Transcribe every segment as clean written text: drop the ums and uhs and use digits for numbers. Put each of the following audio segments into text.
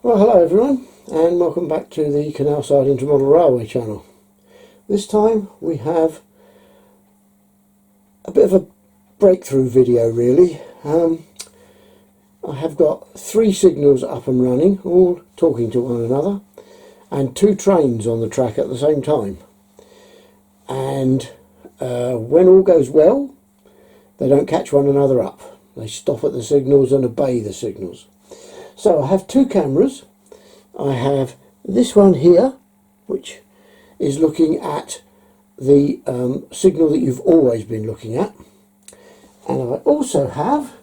Well, hello everyone, and welcome back to the Canal Sidings Model Railway channel. This time we have a bit of a breakthrough video really. I have got 3 signals up and running, all talking to one another, and 2 trains on the track at the same time. And when all goes well, they don't catch one another up. They stop at the signals and obey the signals. So I have 2 cameras. I have this one here, which is looking at the signal that you've always been looking at. And I also have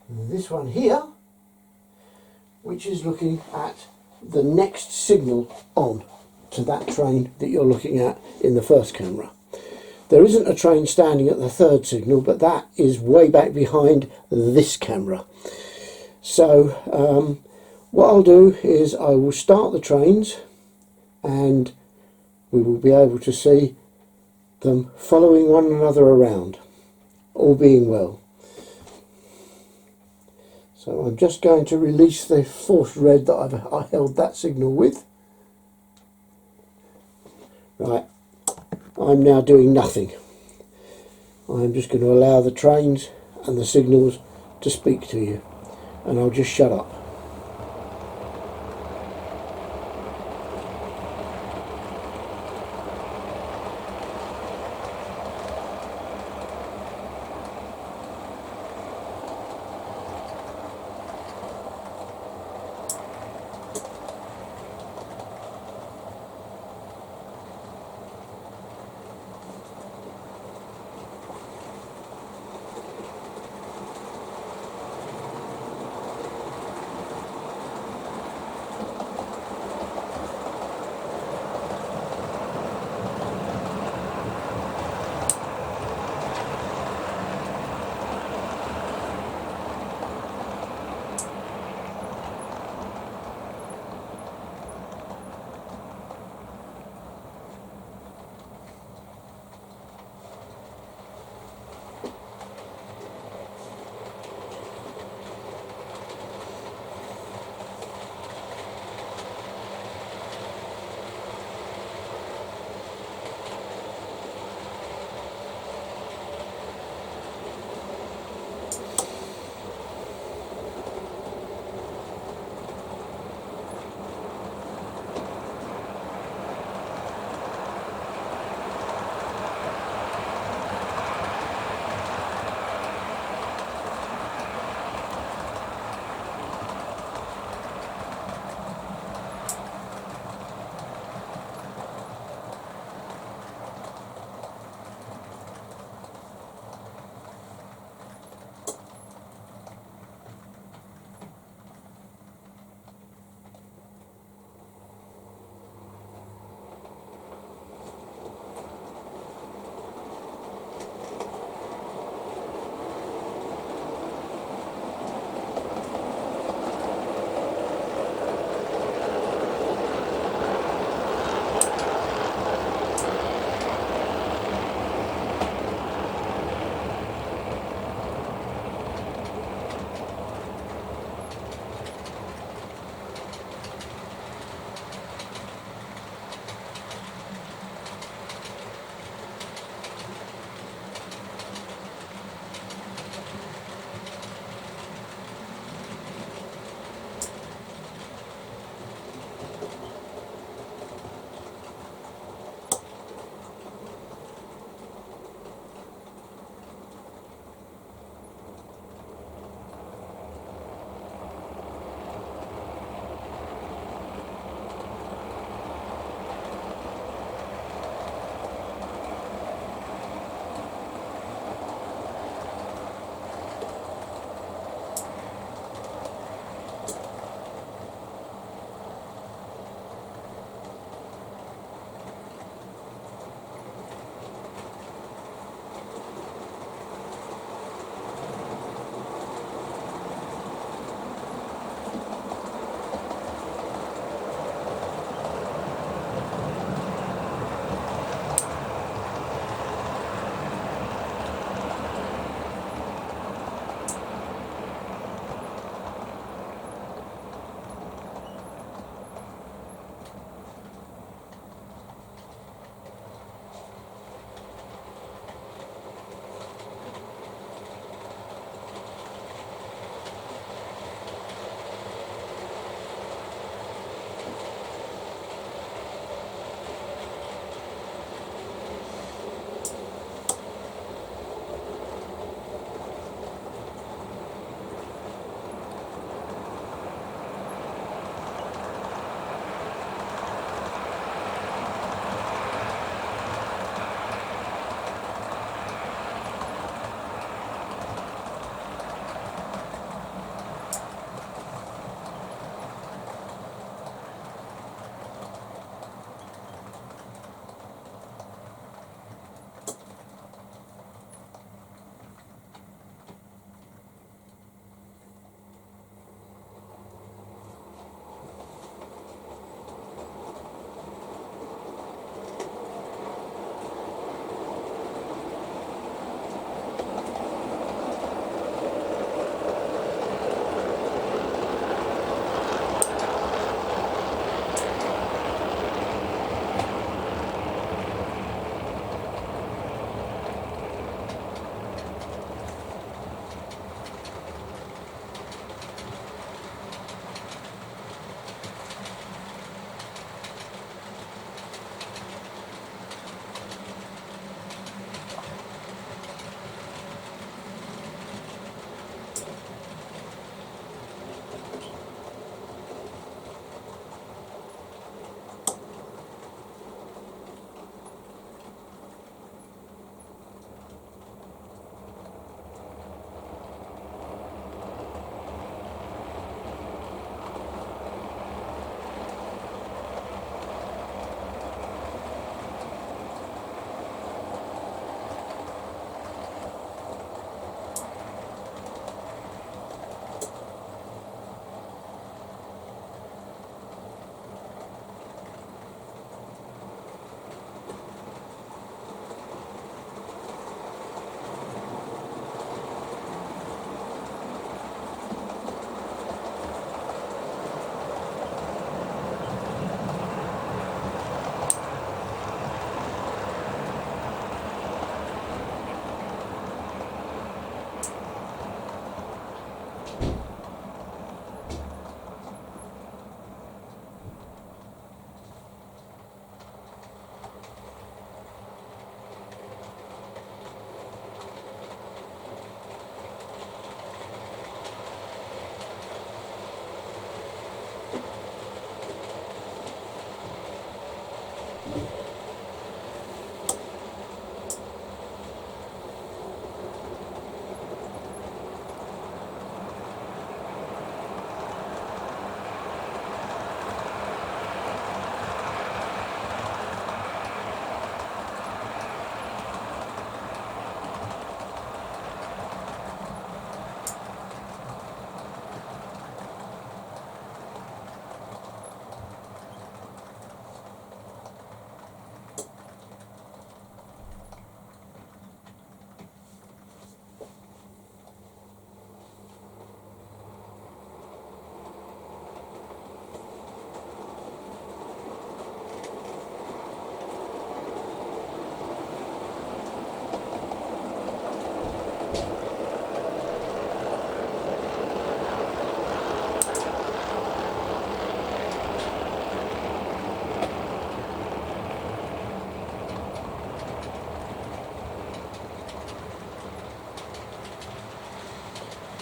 this one here, which is looking at the next signal on to that train that you're looking at in the first camera. There isn't a train standing at the 3rd signal, but that is way back behind this camera. So what I'll do is I will start the trains and we will be able to see them following one another around, all being well. So I'm just going to release the forced red that I held that signal with. Right, I'm now doing nothing. I'm just going to allow the trains and the signals to speak to you, and I'll just shut up.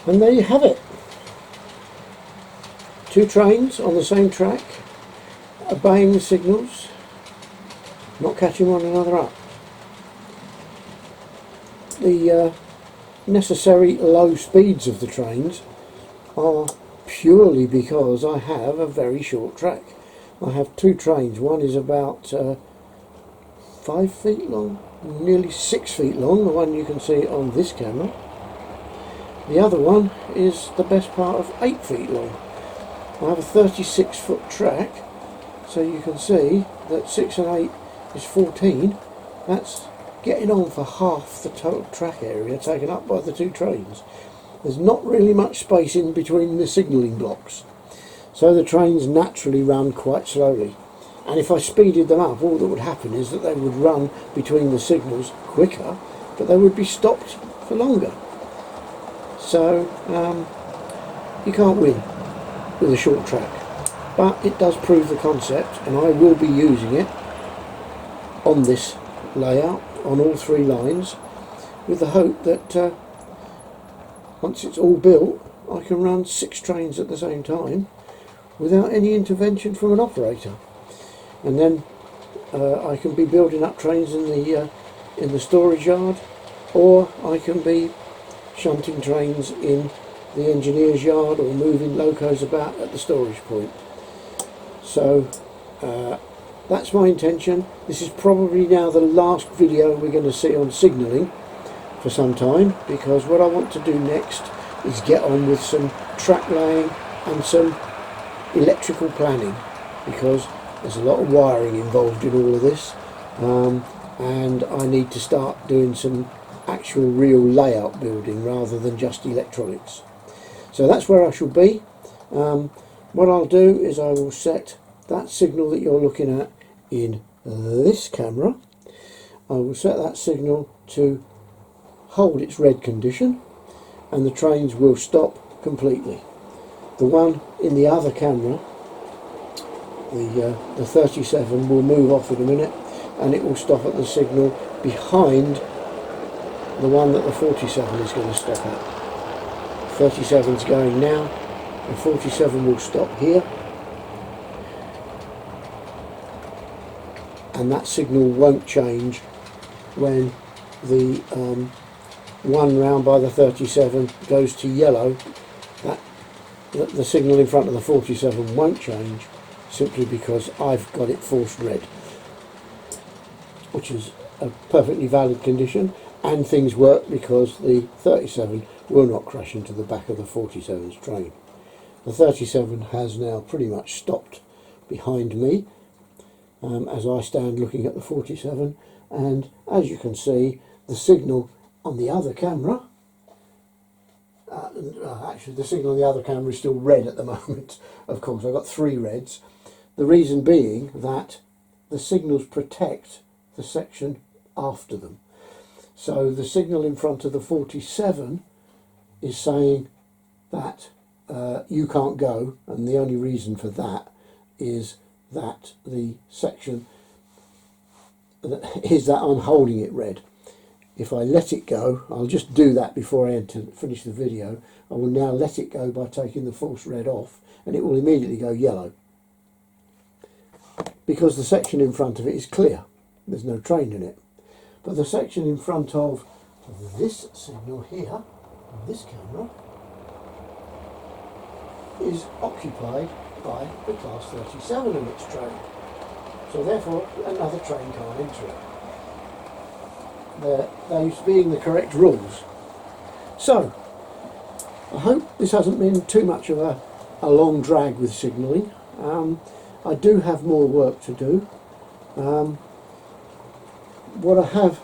And there you have it. Two trains on the same track, obeying the signals, not catching one another up. The necessary low speeds of the trains are purely because I have a very short track. I have two trains. One is about 5 feet long, nearly 6 feet long, the one you can see on this camera. The other one is the best part of 8 feet long. I have a 36-foot track, so you can see that 6 and 8 is 14. That's getting on for half the total track area taken up by the two trains. There's not really much space in between the signalling blocks, so the trains naturally run quite slowly. And if I speeded them up, all that would happen is that they would run between the signals quicker, but they would be stopped for longer. So you can't win with a short track, but it does prove the concept, and I will be using it on this layout on all three lines, with the hope that once it's all built I can run 6 trains at the same time without any intervention from an operator, and then I can be building up trains in the storage yard, or I can be shunting trains in the engineer's yard, or moving locos about at the storage point. So that's my intention. This is probably now the last video we're going to see on signalling for some time, because what I want to do next is get on with some track laying and some electrical planning, because there's a lot of wiring involved in all of this, and I need to start doing some actual real layout building rather than just electronics. So that's where I shall be. What I'll do is I will set that signal that you're looking at in this camera. I will set that signal to hold its red condition, and the trains will stop completely. The one in the other camera, the 37, will move off in a minute, and it will stop at the signal behind the one that the 47 is going to stop at. 37's going now, and 47 will stop here, and that signal won't change when the one round by the 37 goes to yellow. The signal in front of the 47 won't change, simply because I've got it forced red, which is a perfectly valid condition, and things work because the 37 will not crash into the back of the 47's train. The 37 has now pretty much stopped behind me as I stand looking at the 47, and as you can see, the signal on the other camera, actually the signal on the other camera is still red at the moment. Of course, I've got 3 reds. The reason being that the signals protect the section after them. So the signal in front of the 47 is saying that you can't go, and the only reason for that is that the section is that I'm holding it red. If I let it go, I'll just do that before I finish the video. I will now let it go by taking the false red off, and it will immediately go yellow, because the section in front of it is clear. There's no train in it. But the section in front of this signal here, on this camera, is occupied by the class 37 and its train. So therefore another train can't enter it. Those being the correct rules. So I hope this hasn't been too much of a long drag with signalling. I do have more work to do. What I have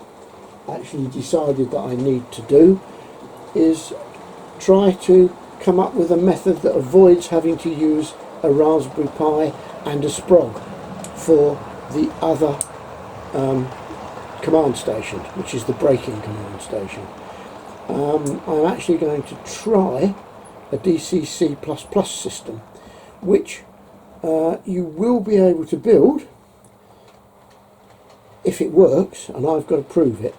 actually decided that I need to do is try to come up with a method that avoids having to use a Raspberry Pi and a Sprog for the other command station, which is the braking command station. I'm actually going to try a DCC++ system, which you will be able to build if it works, and I've got to prove it.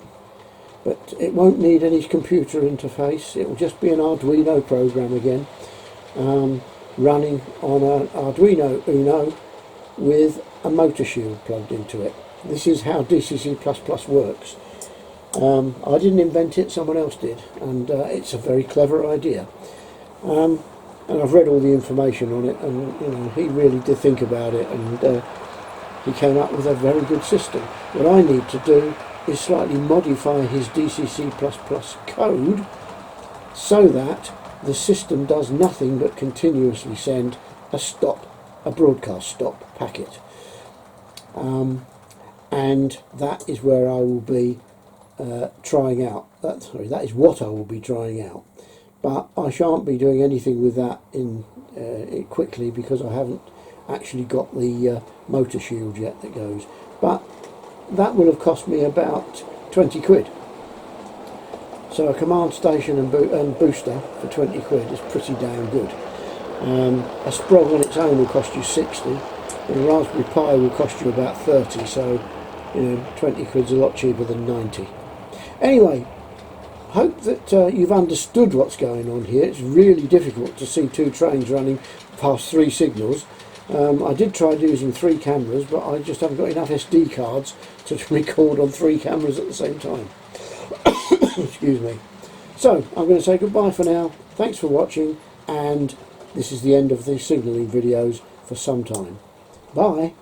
but it won't need any computer interface. It will just be an Arduino program again, running on an Arduino Uno with a motor shield plugged into it. This is how DCC++ works. I didn't invent it, someone else did, and it's a very clever idea. And I've read all the information on it, and you know, he really did think about it, and he came up with a very good system. What I need to do is slightly modify his DCC++ code so that the system does nothing but continuously send a broadcast stop packet. And that is where I will be trying out. That is what I will be trying out. But I shan't be doing anything with that quickly, because I haven't actually got the motor shield yet that goes. But that will have cost me about 20 quid. So a command station and booster for 20 quid is pretty damn good. A Sprog on its own will cost you 60, and a Raspberry Pi will cost you about 30, so you know, 20 quid's a lot cheaper than 90. Anyway, hope that you've understood what's going on here. It's really difficult to see two trains running past three signals. I did try using 3 cameras, but I just haven't got enough SD cards to record on 3 cameras at the same time. Excuse me. So I'm going to say goodbye for now. Thanks for watching, and this is the end of the signalling videos for some time. Bye.